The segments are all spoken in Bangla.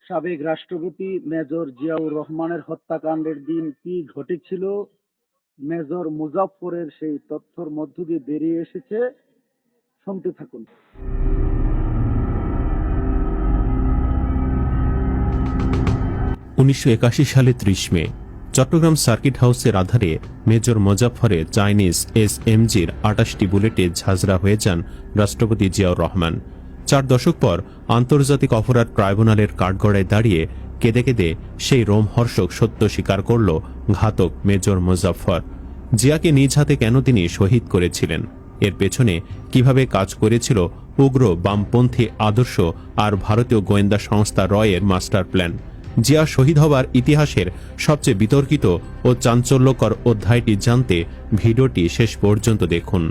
সাবেক রাষ্ট্রপতি মেজর জিয়াউর রহমানের হত্যাকাণ্ডের দিন কি ঘটেছিল, মেজর মুজাফফরের সেই তথ্যের মধ্য দিয়ে বেরিয়ে এসেছে। শুনতে থাকুন। 1981 সালে 30 মে চট্টগ্রাম সার্কিট হাউসের আধারে মেজর মোজাফফরের চাইনিজ এসএমজির 28টি বুলেটে ঝাঁঝরা হয়ে যান রাষ্ট্রপতি জিয়াউর রহমান। 4 দশক পর আন্তর্জাতিক অপরাধ ট্রাইব্যুনালের কাঠগড়ায় দাঁড়িয়ে কেঁদে কেঁদে সেই রোমহর্ষক সত্য স্বীকার করল ঘাতক মেজর মোজাফফর। জিয়াকে নিজ হাতে কেন তিনি শহীদ করেছিলেন, এর পেছনে কিভাবে কাজ করেছিল উগ্র বামপন্থী আদর্শ আর ভারতীয় গোয়েন্দা সংস্থা রয়ের মাস্টার প্ল্যান। জিয়া শহীদ হবার ইতিহাসের সবচেয়ে বিতর্কিত ও চাঞ্চল্যকর অধ্যায়টি জানতে ভিডিওটি শেষ পর্যন্ত দেখুন।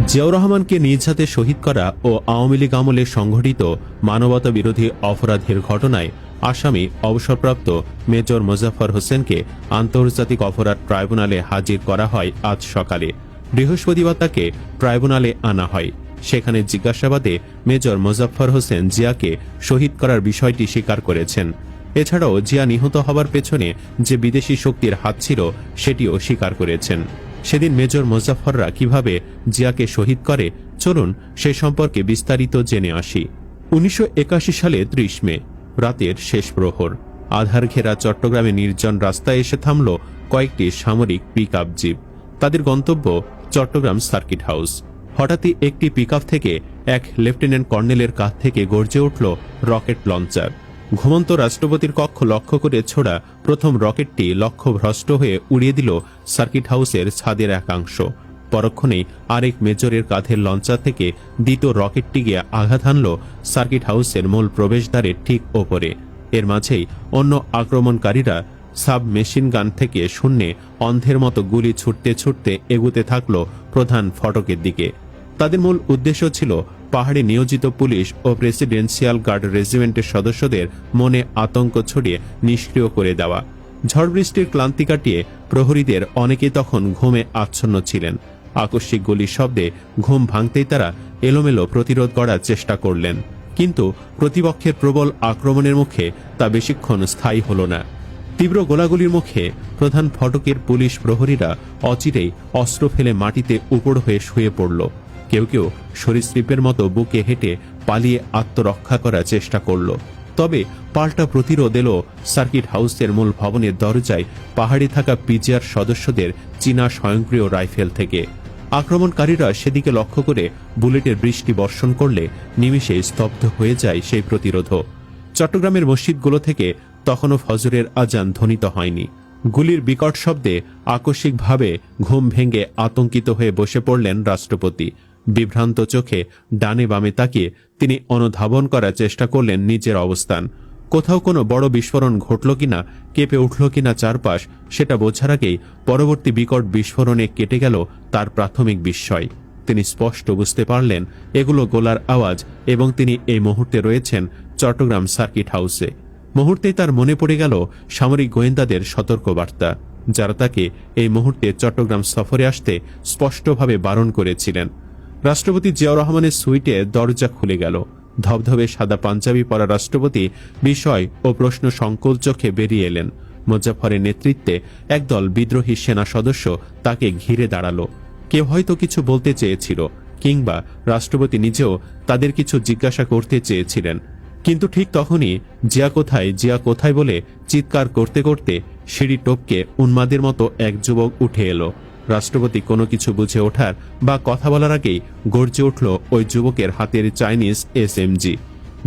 জিয়াউর রহমানকে নিজ হাতে শহীদ করা ও আওয়ামী লীগ আমলে সংঘটিত মানবতা বিরোধী অপরাধের ঘটনায় আসামি অবসরপ্রাপ্ত মেজর মোজাফফর হোসেনকে আন্তর্জাতিক অপরাধ ট্রাইব্যুনালে হাজির করা হয় আজ সকালে। বৃহস্পতিবার তাকে ট্রাইব্যুনালে আনা হয়। সেখানে জিজ্ঞাসাবাদে মেজর মোজাফফর হোসেন জিয়াকে শহীদ করার বিষয়টি স্বীকার করেছেন। এছাড়াও জিয়া নিহত হবার পেছনে যে বিদেশি শক্তির হাত ছিল সেটিও স্বীকার করেছেন। সেদিন মেজর মোজাফফররা কিভাবে জিয়াকে শহীদ করে, চলুন সে সম্পর্কে বিস্তারিত জেনে আসি। 1981 সালে 30 মে রাতের শেষ প্রহর, আধার ঘেরা চট্টগ্রামে নির্জন রাস্তায় এসে থামল কয়েকটি সামরিক পিকআপ জিপ। তাদের গন্তব্য চট্টগ্রাম সার্কিট হাউস। হঠাৎই একটি পিকআপ থেকে এক লেফটেন্যান্ট কর্নেলের কাছ থেকে গর্জে উঠল রকেট লঞ্চার। ঘুমন্ত রাষ্ট্রপতির কক্ষ লক্ষ্য করে ছোড়া প্রথম রকেটটি লক্ষ্যভ্রষ্ট হয়ে উড়িয়ে দিল সার্কিট হাউসের ছাদের একাংশ। পরক্ষণেই আরেক মেজরের কাঁধের লঞ্চার থেকে দ্বিতীয় রকেটটি গিয়ে আঘাত হানল সার্কিট হাউসের মূল প্রবেশদ্বারের ঠিক ওপরে। এর মাঝেই অন্য আক্রমণকারীরা সাব মেশিন গান থেকে শূন্যে অন্ধের মতো গুলি ছুটতে ছুটতে এগুতে থাকল প্রধান ফটকের দিকে। তাদের মূল উদ্দেশ্য ছিল পাহাড়ে নিয়োজিত পুলিশ ও প্রেসিডেন্সিয়াল গার্ড রেজিমেন্টের সদস্যদের মনে আতঙ্ক ছড়িয়ে নিষ্ক্রিয় করে দেওয়া। ঝড় বৃষ্টির ক্লান্তি কাটিয়ে প্রহরীদের অনেকেই তখন ঘুমে আচ্ছন্ন ছিলেন। আকস্মিক গুলির শব্দে ঘুম ভাঙতেই তারা এলোমেলো প্রতিরোধ করার চেষ্টা করলেন, কিন্তু প্রতিপক্ষের প্রবল আক্রমণের মুখে তা বেশিক্ষণ স্থায়ী হল না। তীব্র গোলাগুলির মুখে প্রধান ফটকের পুলিশ প্রহরীরা অচিরেই অস্ত্র ফেলে মাটিতে উপড় হয়ে শুয়ে পড়ল। কেউ কেউ সরীসৃপের মতো বুকে হেঁটে পালিয়ে আত্মরক্ষা করার চেষ্টা করল। তবে পাল্টা প্রতিরোধ এলো সার্কিট হাউসের মূল ভবনের দরজায় পাহাড়ে থাকা পিজিআর সদস্যদের চীনা স্বয়ংক্রিয় রাইফেল থেকে। আক্রমণকারীরা সেদিকে লক্ষ্য করে বুলেটের বৃষ্টি বর্ষণ করলে নিমিষে স্তব্ধ হয়ে যায় সেই প্রতিরোধ। চট্টগ্রামের মসজিদগুলো থেকে তখনও ফজরের আজান ধ্বনিত হয়নি। গুলির বিকট শব্দে আকস্মিকভাবে ঘুম ভেঙে আতঙ্কিত হয়ে বসে পড়লেন রাষ্ট্রপতি। বিভ্রান্ত চোখে ডানে বামে তাকিয়ে তিনি অনুধাবন করার চেষ্টা করলেন নিজের অবস্থান। কোথাও কোনো বড় বিস্ফোরণ ঘটল কিনা, কেঁপে উঠল কিনা চারপাশ, সেটা বোঝার আগেই পরবর্তী বিকট বিস্ফোরণে কেটে গেল তার প্রাথমিক বিস্ময়। তিনি স্পষ্ট বুঝতে পারলেন এগুলো গোলার আওয়াজ এবং তিনি এই মুহূর্তে রয়েছেন চট্টগ্রাম সার্কিট হাউসে। মুহূর্তেই তার মনে পড়ে গেল সামরিক গোয়েন্দাদের সতর্কবার্তা, যারা তাকে এই মুহূর্তে চট্টগ্রাম সফরে আসতে স্পষ্টভাবে বারণ করেছিলেন। রাষ্ট্রপতি জিয়াউর রহমানের সুইটে দরজা খুলে গেল। ধবধবে সাদা পাঞ্জাবি পরা রাষ্ট্রপতি বিষয় ও প্রশ্ন সংকুল চোখে বেরিয়ে এলেন। মোজাফফরের নেতৃত্বে একদল বিদ্রোহী সেনা সদস্য তাকে ঘিরে দাঁড়ালো। কেউ হয়তো কিছু বলতে চেয়েছিল, কিংবা রাষ্ট্রপতি নিজেও তাদের কিছু জিজ্ঞাসা করতে চেয়েছিলেন। কিন্তু ঠিক তখনই জিয়া কোথায় বলে চিৎকার করতে করতে সিঁড়ি টপকে উন্মাদের মতো এক যুবক উঠে এলো। রাষ্ট্রপতি কোনো কিছু বুঝে ওঠার বা কথা বলার আগেই গর্জে উঠল ওই যুবকের হাতের চাইনিজ এসএমজি।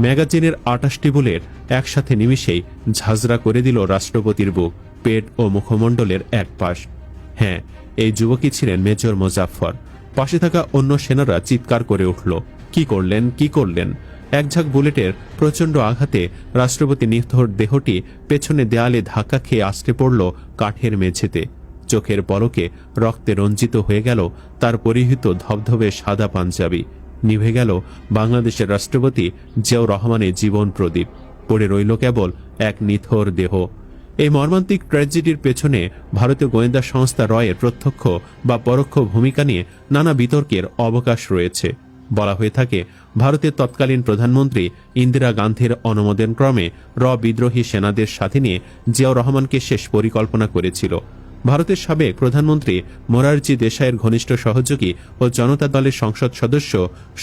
ম্যাগাজিনের 28টি বুলেট একসাথে নিমিষেই ঝাঁঝরা করে দিল রাষ্ট্রপতির বুক, পেট ও মুখমণ্ডলের এক পাশ। হ্যাঁ, এই যুবকই ছিলেন মেজর মোজাফফর। পাশে থাকা অন্য সেনারা চিৎকার করে উঠল, কি করলেন! এক ঝাঁক বুলেটের প্রচণ্ড আঘাতে রাষ্ট্রপতি নিথর দেহটি পেছনে দেয়ালে ধাক্কা খেয়ে আছড়ে পড়ল কাঠের মেঝেতে। চোখের পলকে রক্তে রঞ্জিত হয়ে গেল তার পরিহিত ধবধবে সাদা পাঞ্জাবি। নিভে গেল বাংলাদেশের রাষ্ট্রপতি জিয়াউর রহমানের জীবন প্রদীপ। পড়ে রইল কেবল এক নিথর দেহ। এই মর্মান্তিক ট্র্যাজেডির পেছনে ভারতীয় গোয়েন্দা সংস্থা রয়ের প্রত্যক্ষ বা পরোক্ষ ভূমিকা নিয়ে নানা বিতর্কের অবকাশ রয়েছে। বলা হয়ে থাকে ভারতের তৎকালীন প্রধানমন্ত্রী ইন্দিরা গান্ধীর অনুমোদনক্রমে বিদ্রোহী সেনাদের সাথে নিয়ে জিয়াউর রহমানকে শেষ পরিকল্পনা করেছিল। ভারতের সাবেক প্রধানমন্ত্রী মোরারজি দেশাইয়ের ঘনিষ্ঠ সহযোগী ও জনতা দলের সংসদ সদস্য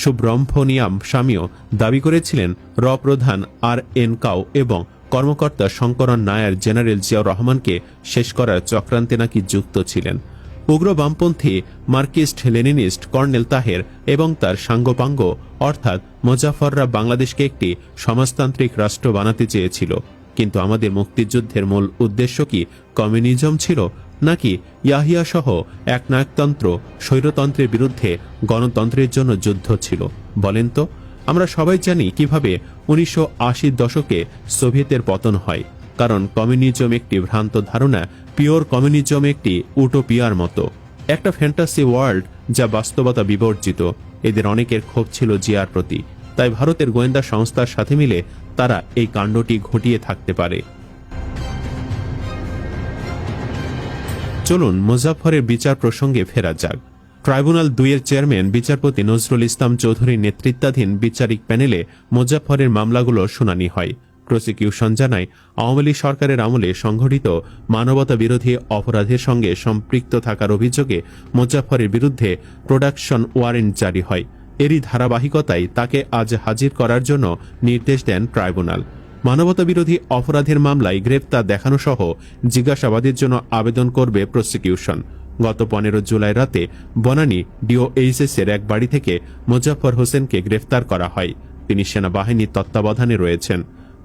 সুব্রহ্মণ্যম স্বামীও দাবি করেছিলেন প্রধান RN কাউ এবং কর্মকর্তা শঙ্করন নায়ার জেনারেল জিয়াউর রহমানকে শেষ করার চক্রান্তে নাকি যুক্ত ছিলেন। উগ্র বামপন্থী মার্কিস্ট লেনিনিস্ট কর্নেল তাহের এবং তার সাঙ্গপাঙ্গ অর্থাৎ মোজাফররা বাংলাদেশকে একটি সমাজতান্ত্রিক রাষ্ট্র বানাতে চেয়েছিল। কিন্তু আমাদের মুক্তিযুদ্ধের মূল উদ্দেশ্য কি কমিউনিজম ছিল, নাকি ইয়াহিয়া সহ একনায়কতন্ত্র স্বৈরতন্ত্রের বিরুদ্ধে গণতন্ত্রের জন্য যুদ্ধ ছিল? বলেন তো। আমরা সবাই জানি কিভাবে 1980 দশকে সোভিয়েতের পতন হয়, কারণ কমিউনিজম একটি ভ্রান্ত ধারণা, পিওর কমিউনিজম একটি উটোপিয়ার মতো, একটা ফ্যান্টাসি ওয়ার্ল্ড যা বাস্তবতা বিবর্জিত। এদের অনেকের ক্ষোভ ছিল জিয়ার প্রতি, তাই ভারতের গোয়েন্দা সংস্থার সাথে মিলে তারা এই কাণ্ডটি ঘটিয়ে থাকতে পারে। চলুন মুজাফফরের বিচার প্রসঙ্গে ফেরা যাক। ট্রাইব্যুনাল 2 এর চেয়ারম্যান বিচারপতি নজরুল ইসলাম চৌধুরীর নেতৃত্বাধীন বিচারিক প্যানেলে মুজাফফরের মামলাগুলো শুনানি হয়। প্রসিকিউশন জানায় আওয়ামী লীগ সরকারের আমলে সংঘটিত মানবতা বিরোধী অপরাধের সঙ্গে সম্পৃক্ত থাকার অভিযোগে মুজাফফরের বিরুদ্ধে প্রোডাকশন ওয়ারেন্ট জারি হয়। এরই ধারাবাহিকতায় তাকে আজ হাজির করার জন্য নির্দেশ দেন ট্রাইব্যুনাল। মানবতা বিরোধী অপরাধের মামলায় গ্রেপ্তার দেখানো সহ জিজ্ঞাসাবাদের জন্য আবেদন করবে প্রসিকিউশন। গত 15 জুলাই রাতে বনানী DOHS এর এক বাড়ি থেকে মোজাফফর হোসেনকে গ্রেফতার করা হয়। তিনি সেনাবাহিনীর তত্ত্বাবধানে রয়েছেন।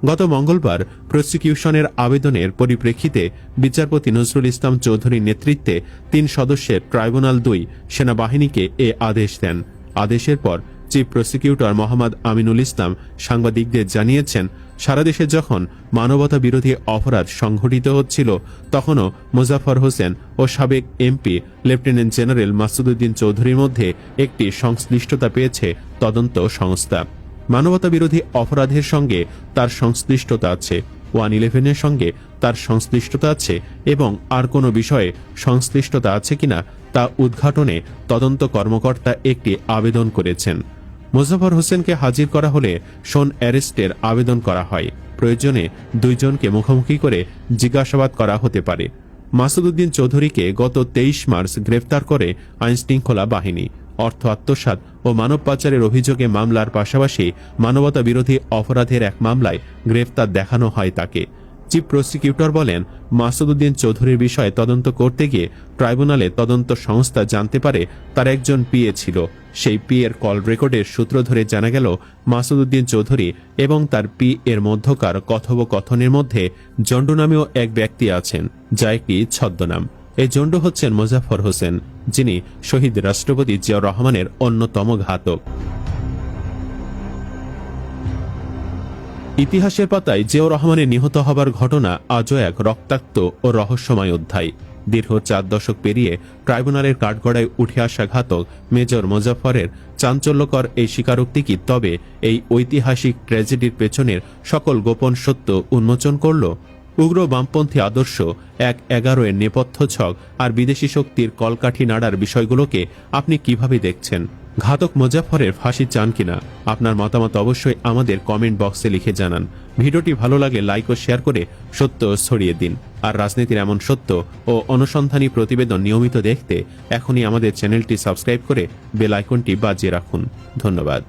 গত মঙ্গলবার প্রসিকিউশনের আবেদনের পরিপ্রেক্ষিতে বিচারপতি নজরুল ইসলাম চৌধুরীর নেতৃত্বে 3 সদস্যের ট্রাইব্যুনাল 2 সেনাবাহিনীকে এ আদেশ দেন। আদেশের পর চিফ প্রসিকিউটর মোহাম্মদ আমিনুল ইসলাম সাংবাদিকদের জানিয়েছেন, সারা দেশে যখন মানবতা বিরোধী অপরাধ সংঘটিত হচ্ছিল তখনও মোজাফফর হোসেন ও সাবেক MP লেফটেন্যান্ট জেনারেল মাসুদউদ্দিন চৌধুরীর মধ্যে একটি সংশ্লিষ্টতা পেয়েছে তদন্ত সংস্থা। মানবতা বিরোধী অপরাধের সঙ্গে তার সংশ্লিষ্টতা আছে, 111-এর সঙ্গে তার সংশ্লিষ্টতা আছে এবং আর কোনো বিষয়ে সংশ্লিষ্টতা আছে কিনা তা উদ্ঘাটনে তদন্ত কর্মকর্তা একটি আবেদন করেছেন। মোজাফফর হোসেনকে হাজির করা হলে শোন অ্যারেস্টের আবেদন করা হয়। প্রয়োজনে 2 জনকে মুখোমুখি করে জিজ্ঞাসাবাদ করা হতে পারে। মাসুদউদ্দিন চৌধুরীকে গত 23 মার্চ গ্রেফতার করে আইনশৃঙ্খলা বাহিনী। অর্থ আত্মসাৎ ও মানব পাচারের অভিযোগে মামলার পাশাপাশি মানবতা বিরোধী অপরাধের এক মামলায় গ্রেফতার দেখানো হয় তাকে। চিফ প্রসিকিউটর বলেন, মাসুদউদ্দিন চৌধুরীর বিষয়ে তদন্ত করতে গিয়ে ট্রাইব্যুনালে তদন্ত সংস্থা জানতে পারে তার একজন PA ছিল। সেই PA-র কল রেকর্ডের সূত্র ধরে জানা গেল মাসুদউদ্দিন চৌধুরী এবং তার PA-র মধ্যকার কথোপকথনের মধ্যে জন্ডু নামেও এক ব্যক্তি আছেন, যা একটি ছদ্মনাম। এই জন্ডু হচ্ছেন মোজাফফর হোসেন, যিনি শহীদ রাষ্ট্রপতি জিয়াউর রহমানের অন্যতম ঘাতক। ইতিহাসের পাতায় জিয়াউর রহমানের নিহত হবার ঘটনা আজও এক রক্তাক্ত ও রহস্যময় অধ্যায়। দীর্ঘ 4 দশক পেরিয়ে ট্রাইব্যুনালের কাঠগড়ায় উঠে আসা ঘাতক মেজর মোজাফফরের চাঞ্চল্যকর এই স্বীকারোক্তি কি তবে এই ঐতিহাসিক ট্র্যাজেডির পেছনের সকল গোপন সত্য উন্মোচন করল? উগ্র বামপন্থী আদর্শ, 1/11-এর নেপথ্য ছক আর বিদেশি শক্তির কলকাঠি নাড়ার বিষয়গুলোকে আপনি কিভাবে দেখছেন? ঘাতক মোজাফফরের ফাঁসি চান কিনা? আপনার মতামত অবশ্যই আমাদের কমেন্ট বক্সে লিখে জানান। ভিডিওটি ভালো লাগে লাইক ও শেয়ার করে সত্য ছড়িয়ে দিন। আর রাজনীতির এমন সত্য ও অনুসন্ধানী প্রতিবেদন নিয়মিত দেখতে এখনই আমাদের চ্যানেলটি সাবস্ক্রাইব করে বেল আইকনটি বাজিয়ে রাখুন। ধন্যবাদ।